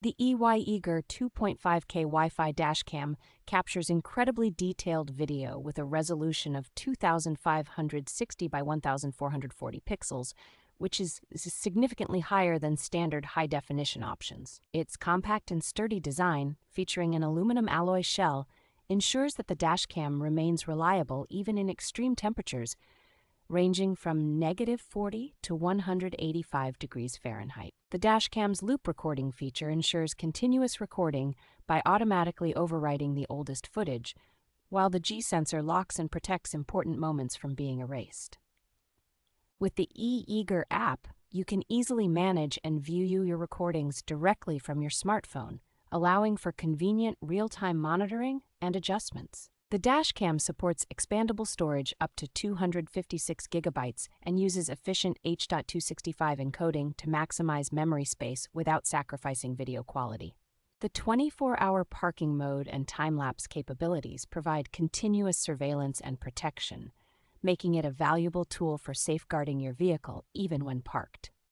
The E-YEEGER 2.5K Wi-Fi Dashcam captures incredibly detailed video with a resolution of 2,560 by 1,440 pixels, which is significantly higher than standard high-definition options. Its compact and sturdy design, featuring an aluminum alloy shell, ensures that the dashcam remains reliable even in extreme temperatures, ranging from -40 to 185 degrees Fahrenheit. The dashcam's loop recording feature ensures continuous recording by automatically overwriting the oldest footage, while the G-sensor locks and protects important moments from being erased. With the E-YEEGER app, you can easily manage and view your recordings directly from your smartphone, allowing for convenient real-time monitoring and adjustments. The dashcam supports expandable storage up to 256 gigabytes and uses efficient H.265 encoding to maximize memory space without sacrificing video quality. The 24-hour parking mode and time-lapse capabilities provide continuous surveillance and protection, making it a valuable tool for safeguarding your vehicle even when parked.